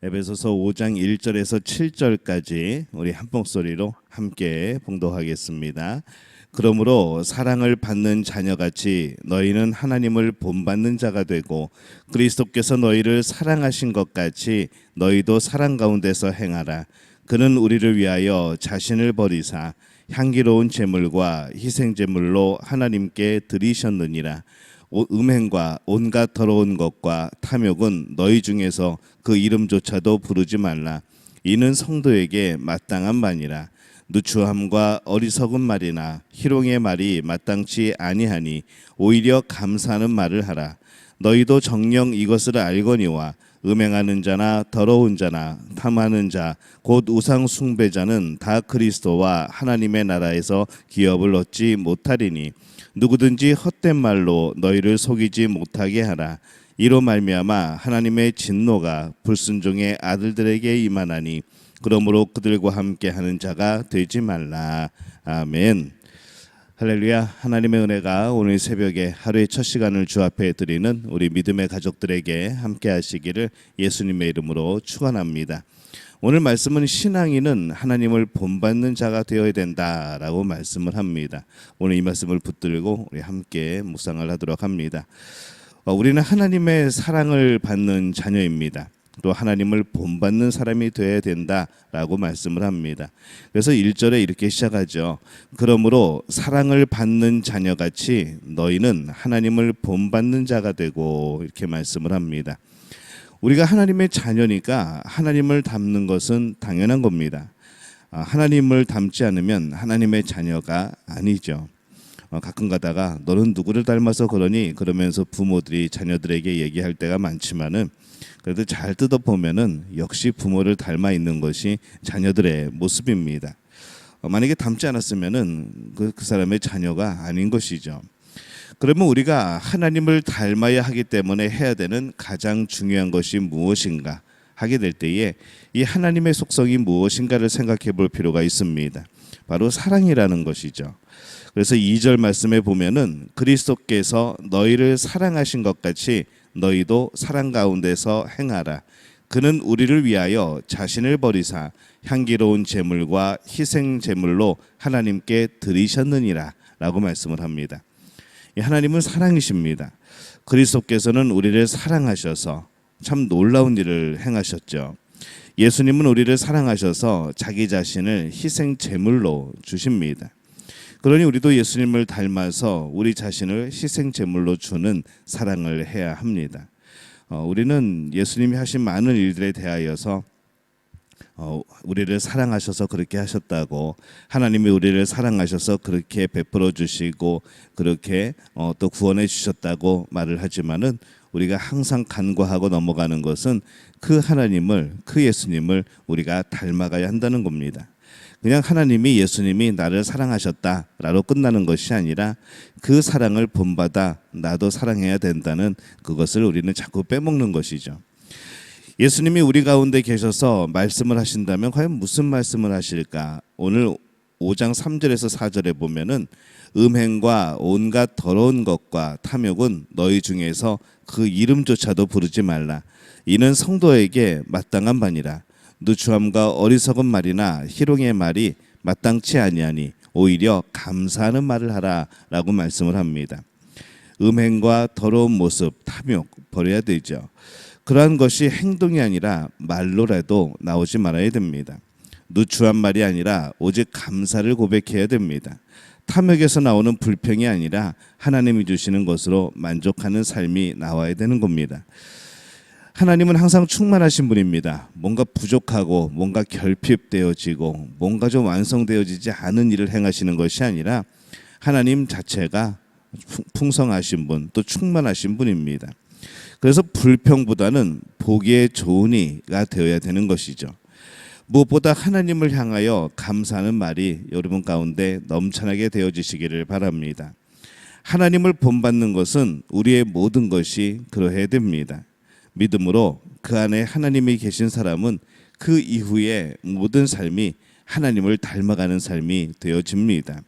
에베소서 5장 1절에서 7절까지 우리 한 목소리로 함께 봉독하겠습니다. 그러므로 사랑을 받는 자녀같이 너희는 하나님을 본받는 자가 되고 그리스도께서 너희를 사랑하신 것 같이 너희도 사랑 가운데서 행하라. 그는 우리를 위하여 자신을 버리사 향기로운 제물과 희생 제물로 하나님께 드리셨느니라. 음행과 온갖 더러운 것과 탐욕은 너희 중에서 그 이름조차도 부르지 말라. 이는 성도에게 마땅한 바니라. 누추함과 어리석은 말이나 희롱의 말이 마땅치 아니하니 오히려 감사하는 말을 하라. 너희도 정녕 이것을 알거니와 음행하는 자나 더러운 자나 탐하는 자 곧 우상 숭배자는 다 그리스도와 하나님의 나라에서 기업을 얻지 못하리니 누구든지 헛된 말로 너희를 속이지 못하게 하라. 이로 말미암아 하나님의 진노가 불순종의 아들들에게 임하나니 그러므로 그들과 함께 하는 자가 되지 말라. 아멘. 할렐루야. 하나님의 은혜가 오늘 새벽에 하루의 첫 시간을 주 앞에 드리는 우리 믿음의 가족들에게 함께 하시기를 예수님의 이름으로 축원합니다. 오늘 말씀은 신앙인은 하나님을 본받는 자가 되어야 된다라고 말씀을 합니다. 오늘 이 말씀을 붙들고 우리 함께 묵상을 하도록 합니다. 우리는 하나님의 사랑을 받는 자녀입니다. 또 하나님을 본받는 사람이 되어야 된다라고 말씀을 합니다. 그래서 1절에 이렇게 시작하죠. 그러므로 사랑을 받는 자녀같이 너희는 하나님을 본받는 자가 되고 이렇게 말씀을 합니다. 우리가 하나님의 자녀니까 하나님을 닮는 것은 당연한 겁니다. 하나님을 닮지 않으면 하나님의 자녀가 아니죠. 가끔 가다가 너는 누구를 닮아서 그러니 그러면서 부모들이 자녀들에게 얘기할 때가 많지만은 그래도 잘 뜯어보면은 역시 부모를 닮아 있는 것이 자녀들의 모습입니다. 만약에 닮지 않았으면은 그 사람의 자녀가 아닌 것이죠. 그러면 우리가 하나님을 닮아야 하기 때문에 해야 되는 가장 중요한 것이 무엇인가 하게 될 때에 이 하나님의 속성이 무엇인가를 생각해 볼 필요가 있습니다. 바로 사랑이라는 것이죠. 그래서 2절 말씀에 보면은 그리스도께서 너희를 사랑하신 것 같이 너희도 사랑 가운데서 행하라. 그는 우리를 위하여 자신을 버리사 향기로운 제물과 희생 제물로 하나님께 드리셨느니라 라고 말씀을 합니다. 하나님은 사랑이십니다. 그리스도께서는 우리를 사랑하셔서 참 놀라운 일을 행하셨죠. 예수님은 우리를 사랑하셔서 자기 자신을 희생 제물로 주십니다. 그러니 우리도 예수님을 닮아서 우리 자신을 희생 제물로 주는 사랑을 해야 합니다. 우리는 예수님이 하신 많은 일들에 대하여서 우리를 사랑하셔서 그렇게 하셨다고, 하나님이 우리를 사랑하셔서 그렇게 베풀어 주시고 그렇게 또 구원해 주셨다고 말을 하지만은 우리가 항상 간과하고 넘어가는 것은 그 하나님을, 그 예수님을 우리가 닮아가야 한다는 겁니다. 그냥 하나님이, 예수님이 나를 사랑하셨다라고 끝나는 것이 아니라 그 사랑을 본받아 나도 사랑해야 된다는 그것을 우리는 자꾸 빼먹는 것이죠. 예수님이 우리 가운데 계셔서 말씀을 하신다면 과연 무슨 말씀을 하실까? 오늘 5장 3절에서 4절에 보면은 음행과 온갖 더러운 것과 탐욕은 너희 중에서 그 이름조차도 부르지 말라. 이는 성도에게 마땅한 바니라. 누추함과 어리석은 말이나 희롱의 말이 마땅치 아니하니 오히려 감사하는 말을 하라라고 말씀을 합니다. 음행과 더러운 모습, 탐욕 버려야 되죠. 그러한 것이 행동이 아니라 말로라도 나오지 말아야 됩니다. 누추한 말이 아니라 오직 감사를 고백해야 됩니다. 탐욕에서 나오는 불평이 아니라 하나님이 주시는 것으로 만족하는 삶이 나와야 되는 겁니다. 하나님은 항상 충만하신 분입니다. 뭔가 부족하고 뭔가 결핍되어지고 뭔가 좀 완성되어지지 않은 일을 행하시는 것이 아니라 하나님 자체가 풍성하신 분, 또 충만하신 분입니다. 그래서 불평보다는 보기에 좋은 이가 되어야 되는 것이죠. 무엇보다 하나님을 향하여 감사하는 말이 여러분 가운데 넘쳐나게 되어지시기를 바랍니다. 하나님을 본받는 것은 우리의 모든 것이 그러해야 됩니다. 믿음으로 그 안에 하나님이 계신 사람은 그 이후에 모든 삶이 하나님을 닮아가는 삶이 되어집니다.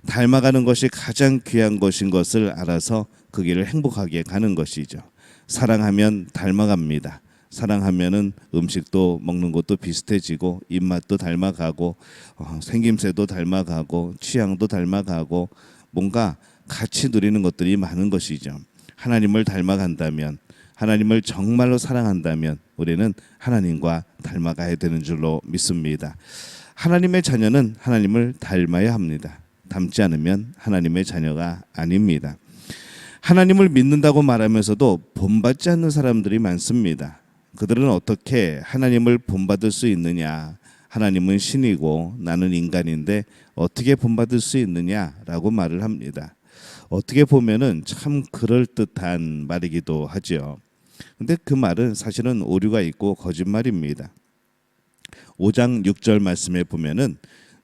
닮아가는 것이 가장 귀한 것인 것을 알아서 그 길을 행복하게 가는 것이죠. 사랑하면 닮아갑니다. 사랑하면은 음식도 먹는 것도 비슷해지고 입맛도 닮아가고 생김새도 닮아가고 취향도 닮아가고 뭔가 같이 누리는 것들이 많은 것이죠. 하나님을 닮아간다면, 하나님을 정말로 사랑한다면 우리는 하나님과 닮아가야 되는 줄로 믿습니다. 하나님의 자녀는 하나님을 닮아야 합니다. 닮지 않으면 하나님의 자녀가 아닙니다. 하나님을 믿는다고 말하면서도 본받지 않는 사람들이 많습니다. 그들은 어떻게 하나님을 본받을 수 있느냐? 하나님은 신이고 나는 인간인데 어떻게 본받을 수 있느냐라고 말을 합니다. 어떻게 보면은 참 그럴듯한 말이기도 하죠. 근데 그 말은 사실은 오류가 있고 거짓말입니다. 5장 6절 말씀에 보면은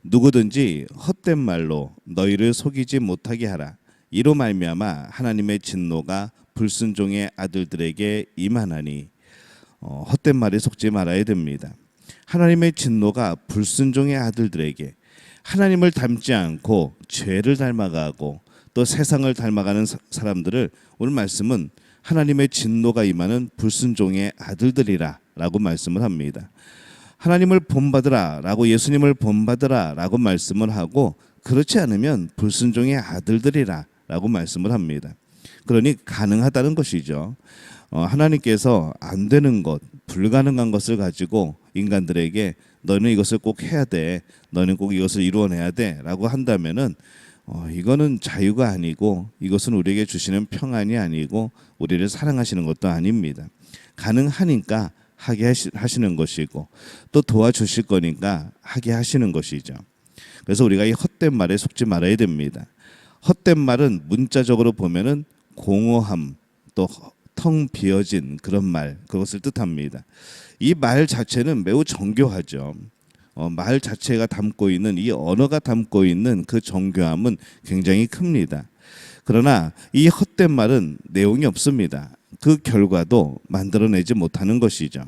누구든지 헛된 말로 너희를 속이지 못하게 하라. 이로 말미암아 하나님의 진노가 불순종의 아들들에게 임하나니. 헛된 말에 속지 말아야 됩니다. 하나님의 진노가 불순종의 아들들에게, 하나님을 닮지 않고 죄를 닮아가고 또 세상을 닮아가는 사람들을 오늘 말씀은 하나님의 진노가 임하는 불순종의 아들들이라 라고 말씀을 합니다. 하나님을 본받으라 라고, 예수님을 본받으라 라고 말씀을 하고 그렇지 않으면 불순종의 아들들이라 라고 말씀을 합니다. 그러니 가능하다는 것이죠. 하나님께서 안 되는 것, 불가능한 것을 가지고 인간들에게 너는 이것을 꼭 해야 돼, 너는 꼭 이것을 이루어내야 돼 라고 한다면은 이거는 자유가 아니고 이것은 우리에게 주시는 평안이 아니고 우리를 사랑하시는 것도 아닙니다. 가능하니까 하게 하시는 것이고 또 도와주실 거니까 하게 하시는 것이죠. 그래서 우리가 이 헛된 말에 속지 말아야 됩니다. 헛된 말은 문자적으로 보면은 공허함, 또 텅 비어진 그런 말, 그것을 뜻합니다. 이 말 자체는 매우 정교하죠. 말 자체가 담고 있는, 이 언어가 담고 있는 그 정교함은 굉장히 큽니다. 그러나 이 헛된 말은 내용이 없습니다. 그 결과도 만들어내지 못하는 것이죠.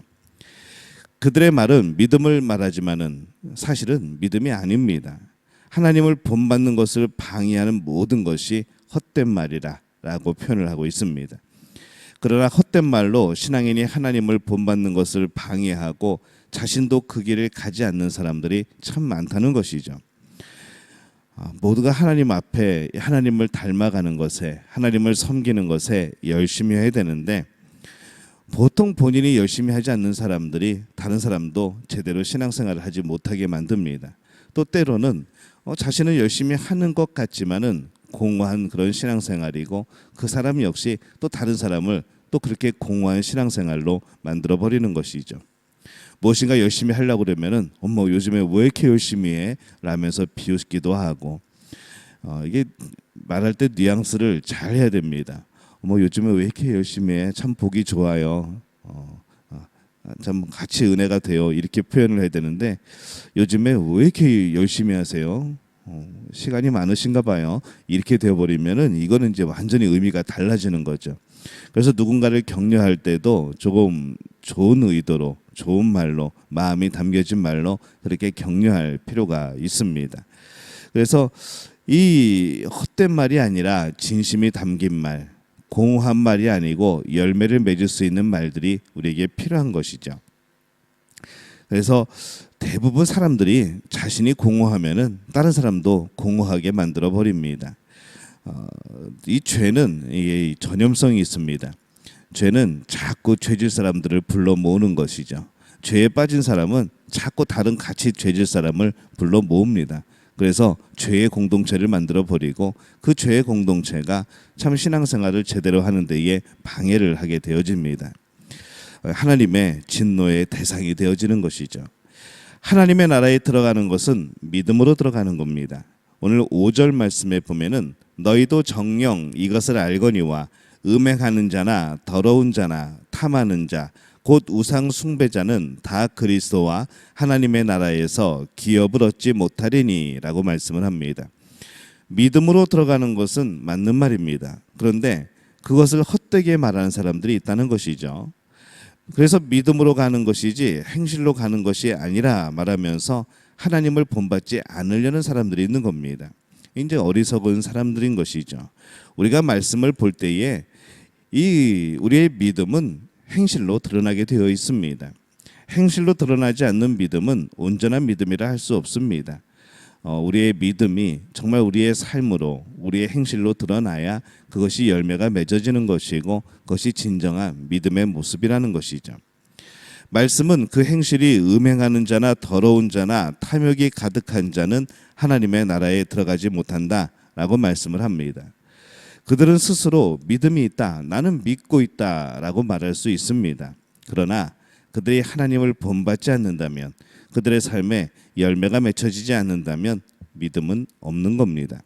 그들의 말은 믿음을 말하지만은 사실은 믿음이 아닙니다. 하나님을 본받는 것을 방해하는 모든 것이 헛된 말이라고 표현을 하고 있습니다. 그러나 헛된 말로 신앙인이 하나님을 본받는 것을 방해하고 자신도 그 길을 가지 않는 사람들이 참 많다는 것이죠. 모두가 하나님 앞에 하나님을 닮아가는 것에, 하나님을 섬기는 것에 열심히 해야 되는데 보통 본인이 열심히 하지 않는 사람들이 다른 사람도 제대로 신앙생활을 하지 못하게 만듭니다. 또 때로는 자신은 열심히 하는 것 같지만은 공허한 그런 신앙생활이고 그 사람 역시 또 다른 사람을 또 그렇게 공허한 신앙생활로 만들어 버리는 것이죠. 무엇인가 열심히 하려고 그러면은 요즘에 왜 이렇게 열심히 해? 라면서 비웃기도 하고 이게 말할 때 뉘앙스를 잘 해야 됩니다. 요즘에 왜 이렇게 열심히 해? 참 보기 좋아요. 참 같이 은혜가 돼요. 이렇게 표현을 해야 되는데 요즘에 왜 이렇게 열심히 하세요? 시간이 많으신가 봐요. 이렇게 되어버리면은 이거는 이제 완전히 의미가 달라지는 거죠. 그래서 누군가를 격려할 때도 조금 좋은 의도로, 좋은 말로, 마음이 담겨진 말로 그렇게 격려할 필요가 있습니다. 그래서 이 헛된 말이 아니라 진심이 담긴 말, 공허한 말이 아니고 열매를 맺을 수 있는 말들이 우리에게 필요한 것이죠. 그래서 대부분 사람들이 자신이 공허하면은 다른 사람도 공허하게 만들어 버립니다. 이 죄는 이 전염성이 있습니다. 죄는 자꾸 죄질 사람들을 불러 모으는 것이죠. 죄에 빠진 사람은 자꾸 다른 같이 죄질 사람을 불러 모읍니다. 그래서 죄의 공동체를 만들어 버리고 그 죄의 공동체가 참 신앙생활을 제대로 하는 데에 방해를 하게 되어집니다. 하나님의 진노의 대상이 되어지는 것이죠. 하나님의 나라에 들어가는 것은 믿음으로 들어가는 겁니다. 오늘 5절 말씀에 보면은 너희도 정녕 이것을 알거니와 음행하는 자나 더러운 자나 탐하는 자 곧 우상 숭배자는 다 그리스도와 하나님의 나라에서 기업을 얻지 못하리니 라고 말씀을 합니다. 믿음으로 들어가는 것은 맞는 말입니다. 그런데 그것을 헛되게 말하는 사람들이 있다는 것이죠. 그래서 믿음으로 가는 것이지 행실로 가는 것이 아니라 말하면서 하나님을 본받지 않으려는 사람들이 있는 겁니다. 이제 어리석은 사람들인 것이죠. 우리가 말씀을 볼 때에 이 우리의 믿음은 행실로 드러나게 되어 있습니다. 행실로 드러나지 않는 믿음은 온전한 믿음이라 할 수 없습니다. 우리의 믿음이 정말 우리의 삶으로 우리의 행실로 드러나야 그것이 열매가 맺어지는 것이고 그것이 진정한 믿음의 모습이라는 것이죠. 말씀은 그 행실이 음행하는 자나 더러운 자나 탐욕이 가득한 자는 하나님의 나라에 들어가지 못한다라고 말씀을 합니다. 그들은 스스로 믿음이 있다, 나는 믿고 있다라고 말할 수 있습니다. 그러나 그들이 하나님을 본받지 않는다면, 그들의 삶에 열매가 맺혀지지 않는다면 믿음은 없는 겁니다.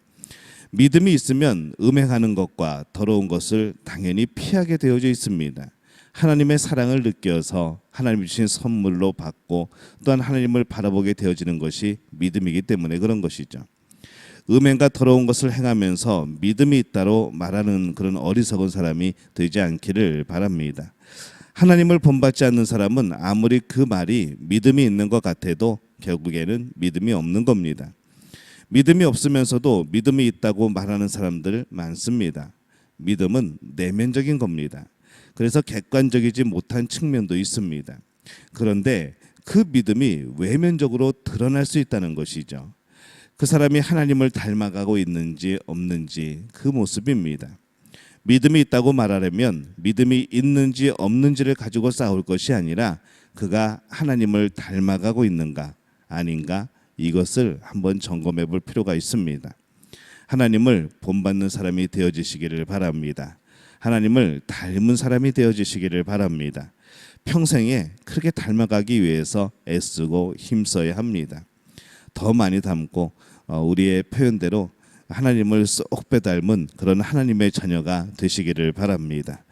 믿음이 있으면 음행하는 것과 더러운 것을 당연히 피하게 되어져 있습니다. 하나님의 사랑을 느껴서 하나님 주신 선물로 받고 또한 하나님을 바라보게 되어지는 것이 믿음이기 때문에 그런 것이죠. 음행과 더러운 것을 행하면서 믿음이 있다로 말하는 그런 어리석은 사람이 되지 않기를 바랍니다. 하나님을 본받지 않는 사람은 아무리 그 말이 믿음이 있는 것 같아도 결국에는 믿음이 없는 겁니다. 믿음이 없으면서도 믿음이 있다고 말하는 사람들 많습니다. 믿음은 내면적인 겁니다. 그래서 객관적이지 못한 측면도 있습니다. 그런데 그 믿음이 외면적으로 드러날 수 있다는 것이죠. 그 사람이 하나님을 닮아가고 있는지 없는지 그 모습입니다. 믿음이 있다고 말하려면 믿음이 있는지 없는지를 가지고 싸울 것이 아니라 그가 하나님을 닮아가고 있는가 아닌가 이것을 한번 점검해 볼 필요가 있습니다. 하나님을 본받는 사람이 되어지시기를 바랍니다. 하나님을 닮은 사람이 되어지시기를 바랍니다. 평생에 크게 닮아가기 위해서 애쓰고 힘써야 합니다. 더 많이 닮고 우리의 표현대로 하나님을 쏙 빼닮은 그런 하나님의 자녀가 되시기를 바랍니다.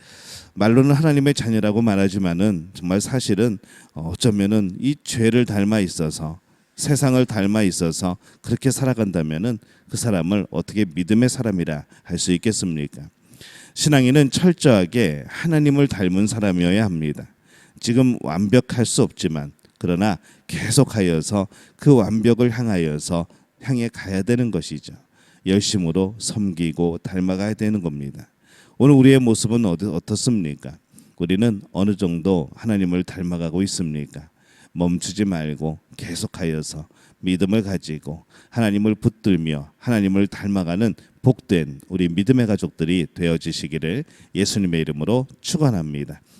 말로는 하나님의 자녀라고 말하지만은 정말 사실은 어쩌면은 이 죄를 닮아 있어서 세상을 닮아 있어서 그렇게 살아간다면은 그 사람을 어떻게 믿음의 사람이라 할 수 있겠습니까? 신앙인은 철저하게 하나님을 닮은 사람이어야 합니다. 지금 완벽할 수 없지만 그러나 계속하여서 그 완벽을 향해 가야 되는 것이죠. 열심으로 섬기고 닮아가야 되는 겁니다. 오늘 우리의 모습은 어떻습니까? 우리는 어느 정도 하나님을 닮아가고 있습니까? 멈추지 말고 계속하여서 믿음을 가지고 하나님을 붙들며 하나님을 닮아가는 복된 우리 믿음의 가족들이 되어지시기를 예수님의 이름으로 축원합니다.